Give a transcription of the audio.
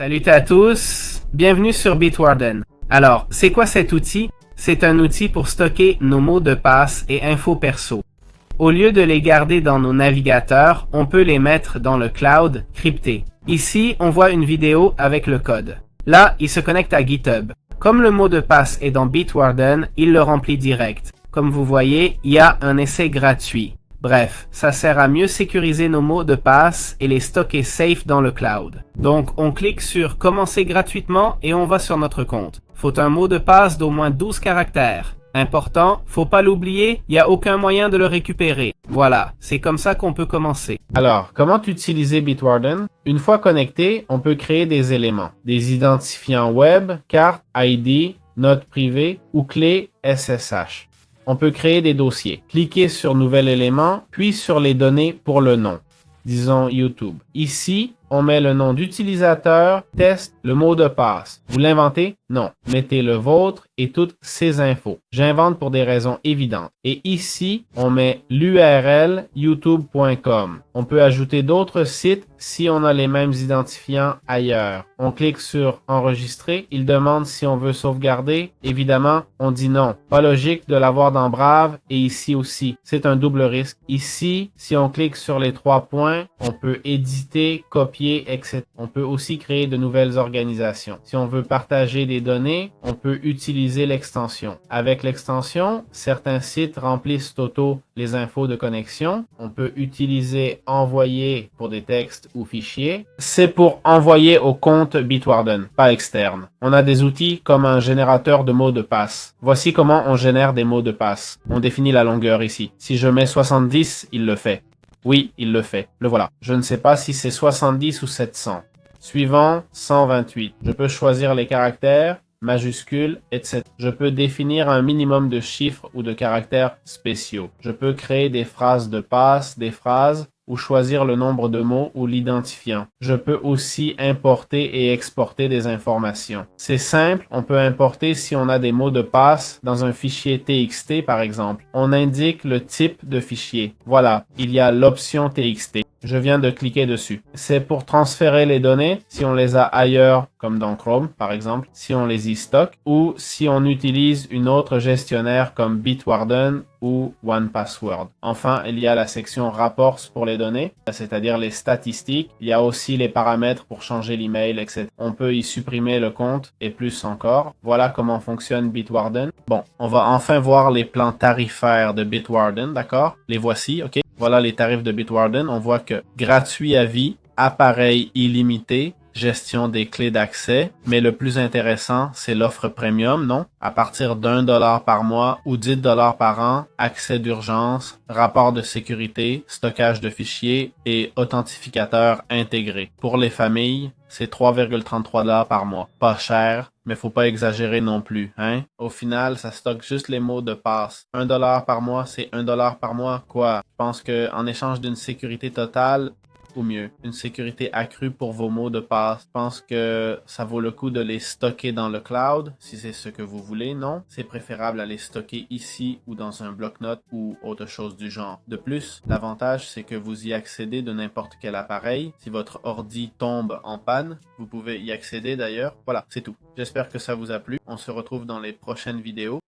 Salut à tous, bienvenue sur Bitwarden. Alors, c'est quoi cet outil? C'est un outil pour stocker nos mots de passe et infos perso. Au lieu de les garder dans nos navigateurs, on peut les mettre dans le cloud crypté. Ici, on voit une vidéo avec le code. Là, il se connecte à GitHub. Comme le mot de passe est dans Bitwarden, il le remplit direct. Comme vous voyez, il y a un essai gratuit. Bref, ça sert à mieux sécuriser nos mots de passe et les stocker safe dans le cloud. Donc, on clique sur Commencer gratuitement et on va sur notre compte. Faut un mot de passe d'au moins 12 caractères. Important, faut pas l'oublier, il n'y a aucun moyen de le récupérer. Voilà, c'est comme ça qu'on peut commencer. Alors, comment utiliser Bitwarden? Une fois connecté, on peut créer des éléments, des identifiants web, carte, ID, notes privées ou clés SSH. On peut créer des dossiers. Cliquez sur Nouvel élément, puis sur les données pour le nom. Disons YouTube. Ici, on met le nom d'utilisateur, test, le mot de passe. Vous l'inventez? Non. Mettez le vôtre et toutes ces infos. J'invente pour des raisons évidentes. Et ici, on met l'URL youtube.com. On peut ajouter d'autres sites si on a les mêmes identifiants ailleurs. On clique sur Enregistrer. Il demande si on veut sauvegarder. Évidemment, on dit non. Pas logique de l'avoir dans Brave et ici aussi. C'est un double risque. Ici, si on clique sur les 3 points, on peut éditer, copier, etc. On peut aussi créer de nouvelles organisations. Si on veut partager des données, on peut utiliser l'extension. Avec l'extension, certains sites remplissent auto les infos de connexion. On peut utiliser envoyer pour des textes ou fichiers. C'est pour envoyer au compte Bitwarden, pas externe. On a des outils comme un générateur de mots de passe. Voici comment on génère des mots de passe. On définit la longueur ici. Si je mets 70, il le fait. Oui, il le fait. Le voilà. Je ne sais pas si c'est 70 ou 700. Suivant, 128. Je peux choisir les caractères, majuscules, etc. Je peux définir un minimum de chiffres ou de caractères spéciaux. Je peux créer des phrases de passe, des phrases, ou choisir le nombre de mots ou l'identifiant. Je peux aussi importer et exporter des informations. C'est simple, on peut importer si on a des mots de passe dans un fichier TXT par exemple. On indique le type de fichier. Voilà, il y a l'option TXT. Je viens de cliquer dessus. C'est pour transférer les données si on les a ailleurs, comme dans Chrome par exemple, si on les y stocke, ou si on utilise une autre gestionnaire comme Bitwarden ou OnePassword. Enfin, il y a la section Rapports pour les données, c'est-à-dire les statistiques. Il y a aussi les paramètres pour changer l'email, etc. On peut y supprimer le compte et plus encore. Voilà comment fonctionne Bitwarden. Bon, on va enfin voir les plans tarifaires de Bitwarden, d'accord? Les voici, ok? Voilà les tarifs de Bitwarden. On voit que gratuit à vie, appareil illimité, gestion des clés d'accès, mais le plus intéressant, c'est l'offre premium, non? À partir d'$1 par mois ou $10 par an, accès d'urgence, rapport de sécurité, stockage de fichiers et authentificateur intégré. Pour les familles, c'est 3,33$ par mois. Pas cher, mais faut pas exagérer non plus, hein? Au final, ça stocke juste les mots de passe. $1 par mois, c'est $1 par mois, quoi? Je pense que en échange d'une sécurité totale, ou mieux, une sécurité accrue pour vos mots de passe. Je pense que ça vaut le coup de les stocker dans le cloud, si c'est ce que vous voulez, non? C'est préférable à les stocker ici ou dans un bloc-notes ou autre chose du genre. De plus, l'avantage, c'est que vous y accédez de n'importe quel appareil. Si votre ordi tombe en panne, vous pouvez y accéder d'ailleurs. Voilà, c'est tout. J'espère que ça vous a plu. On se retrouve dans les prochaines vidéos.